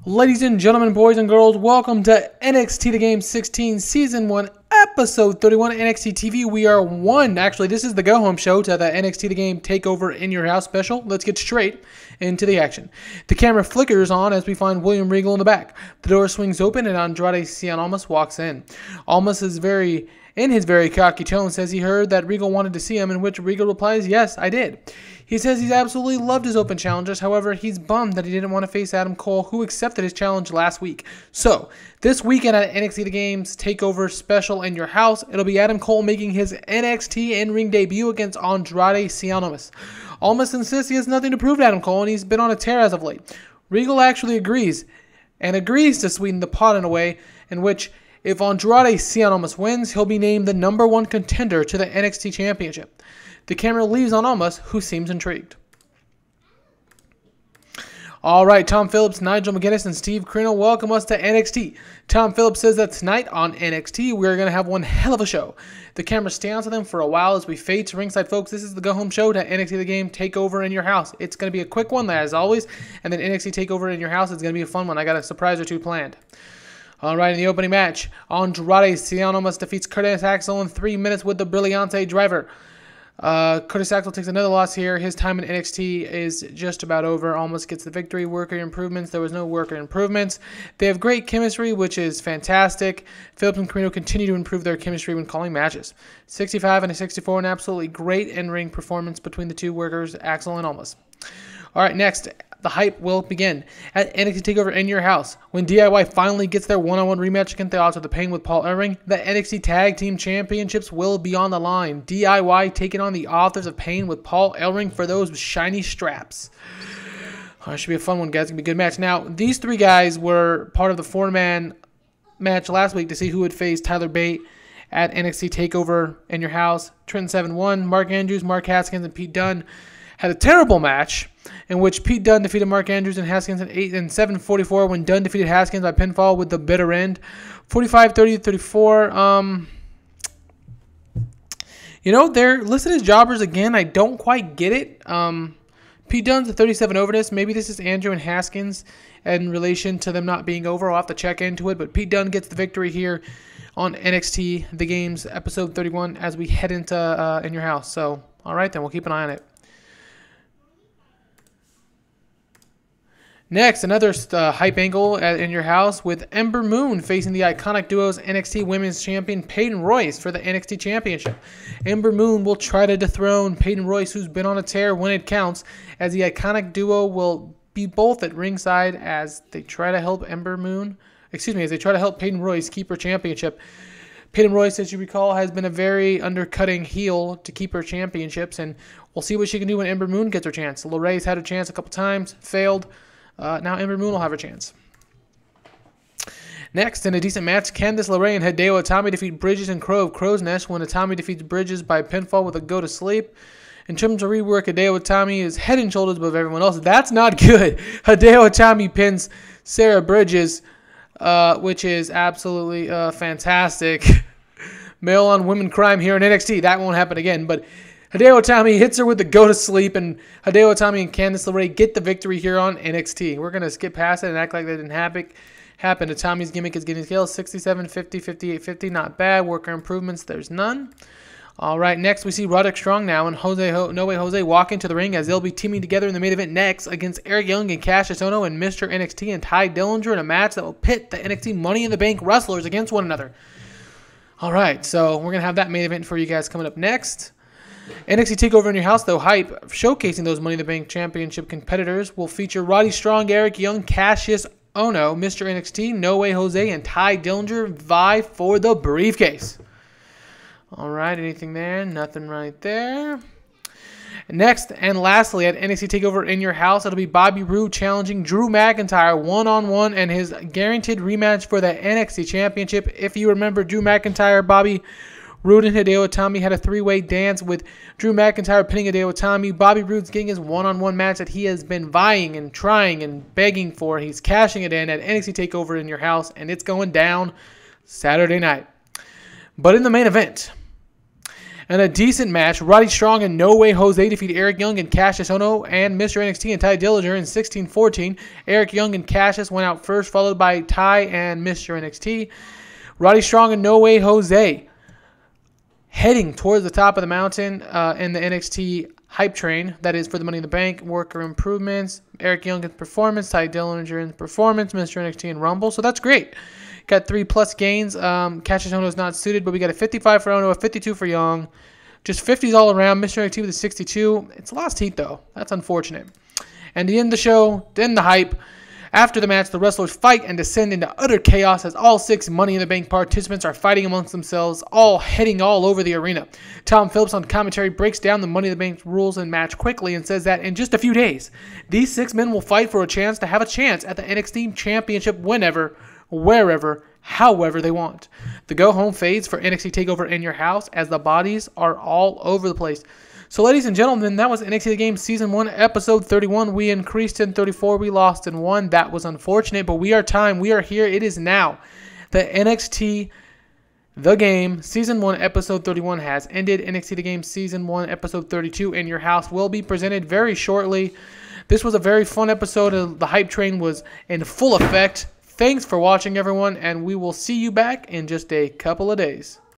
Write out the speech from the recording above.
Ladies and gentlemen, boys and girls, welcome to NXT The Game 16 Season 1, Episode 31 NXT TV. We are this is the go-home show to the NXT The Game Takeover in Your House special. Let's get straight into the action. The camera flickers on as we find William Regal in the back. The door swings open and Andrade Almas walks in. Almas is in his very cocky tone, says he heard that Regal wanted to see him, in which Regal replies, "Yes, I did." He says he's absolutely loved his open challengers, however, he's bummed that he didn't want to face Adam Cole, who accepted his challenge last week. So, this weekend at NXT The Game's Takeover Special in Your House, it'll be Adam Cole making his NXT in-ring debut against Andrade Almas. Almas insists he has nothing to prove to Adam Cole, and he's been on a tear as of late. Regal actually agrees to sweeten the pot in a way in which, if Andrade Almas wins, he'll be named the #1 contender to the NXT Championship. The camera leaves on Almas, who seems intrigued. All right, Tom Phillips, Nigel McGuinness, and Steve Corino welcome us to NXT. Tom Phillips says that tonight on NXT, we're going to have one hell of a show. The camera stands with them for a while as we fade to ringside, folks. This is the go-home show to NXT The Game Takeover in Your House. It's going to be a quick one, as always, and then NXT Takeover in Your House is going to be a fun one. I got a surprise or two planned. All right, in the opening match, Andrade Almas defeats Curtis Axel in 3 minutes with the Brillante driver. Curtis Axel takes another loss here. His time in NXT is just about over. Almost gets the victory. Worker improvements. There was no worker improvements. They have great chemistry, which is fantastic. Phillips and Corino continue to improve their chemistry when calling matches. 65 and a 64, an absolutely great in-ring performance between the two workers, Axel and Almas. All right, next, the hype will begin at NXT TakeOver in Your House. When DIY finally gets their one-on-one rematch against the Odds of the Pain with Paul Ellering, the NXT Tag Team Championships will be on the line. DIY taking on the Authors of Pain with Paul Ellering for those shiny straps. Oh, it should be a fun one, guys. It's going to be a good match. Now, these three guys were part of the four-man match last week to see who would face Tyler Bate at NXT TakeOver in Your House. Trenton 7-1, Mark Andrews, Mark Haskins, and Pete Dunn had a terrible match in which Pete Dunn defeated Mark Andrews and Haskins in 7:44 when Dunn defeated Haskins by pinfall with the bitter end. 45-30-34. They're listed as jobbers again. I don't quite get it. Pete Dunn's a 37 over this. Maybe this is Andrew and Haskins in relation to them not being over. I'll have to check into it. But Pete Dunn gets the victory here on NXT The Game's Episode 31 as we head into In Your House. So, all right, then we'll keep an eye on it. Next, another hype angle in Your House with Ember Moon facing the iconic duo's NXT Women's Champion Peyton Royce for the NXT Championship. Ember Moon will try to dethrone Peyton Royce, who's been on a tear when it counts, as the iconic duo will be both at ringside as they try to help as they try to help Peyton Royce keep her championship. Peyton Royce, as you recall, has been a very undercutting heel to keep her championships, and we'll see what she can do when Ember Moon gets her chance. LeRae's had her chance a couple times, failed. Now Ember Moon will have her chance. Next, in a decent match, Candice, LeRae, and Hideo Itami defeat Bridges and Crow of Crow's Nest when Itami defeats Bridges by pinfall with a go to sleep. In terms of rework, Hideo Itami is head and shoulders above everyone else. That's not good. Hideo Itami pins Sarah Bridges, which is absolutely fantastic. Male on women crime here in NXT. That won't happen again, but Hideo Itami hits her with the go-to-sleep, and Hideo Itami and Candice LeRae get the victory here on NXT. We're going to skip past it and act like that didn't happen. Itami's gimmick is getting scaled. 67, 50, 58, 50. Not bad. Worker improvements, there's none. All right, next we see Roderick Strong now and No Way Jose walk into the ring as they'll be teaming together in the main event next against Eric Young and Cassius Ohno and Mr. NXT and Ty Dillinger in a match that will pit the NXT Money in the Bank wrestlers against one another. All right, so we're going to have that main event for you guys coming up next. NXT TakeOver in Your House, though, hype, showcasing those Money in the Bank Championship competitors, will feature Roddy Strong, Eric Young, Cassius Ohno, Mr. NXT, No Way Jose, and Ty Dillinger vie for the briefcase. All right, anything there? Nothing right there. Next and lastly, at NXT TakeOver in Your House, it'll be Bobby Roode challenging Drew McIntyre one-on-one and his guaranteed rematch for the NXT Championship. If you remember, Drew McIntyre, Bobby Roode, and Hideo Itami had a three-way dance with Drew McIntyre pinning Hideo Itami. Bobby Roode's getting his one-on-one match that he has been vying and trying and begging for. He's cashing it in at NXT TakeOver in Your House, and it's going down Saturday night. But in the main event, In a decent match, Roddy Strong and No Way Jose defeat Eric Young and Cassius Ohno and Mr. NXT and Ty Dillinger in 16-14. Eric Young and Cassius went out first, followed by Ty and Mr. NXT. Roddy Strong and No Way Jose heading towards the top of the mountain in the NXT hype train. That is for the Money in the Bank, worker improvements, Eric Young in performance, Ty Dillinger in performance, Mr. NXT in Rumble. So that's great. Got 3+ gains. Cassius Ohno is not suited, but we got a 55 for Ohno, a 52 for Young. Just 50s all around. Mr. NXT with a 62. It's lost heat, though. That's unfortunate. And to end the show, to end the hype, after the match, the wrestlers fight and descend into utter chaos as all 6 Money in the Bank participants are fighting amongst themselves, all heading all over the arena. Tom Phillips on commentary breaks down the Money in the Bank rules and match quickly and says that in just a few days, these 6 men will fight for a chance to have a chance at the NXT Championship whenever, wherever, however they want. The go-home fades for NXT TakeOver in your house as the bodies are all over the place. So, ladies and gentlemen, that was NXT The Game Season 1, Episode 31. We increased in 34. We lost in 1. That was unfortunate, but we are time. We are here. It is now. The NXT The Game Season 1, Episode 31 has ended. NXT The Game Season 1, Episode 32 in your house will be presented very shortly. This was a very fun episode. The hype train was in full effect. Thanks for watching, everyone, and we will see you back in just a couple of days.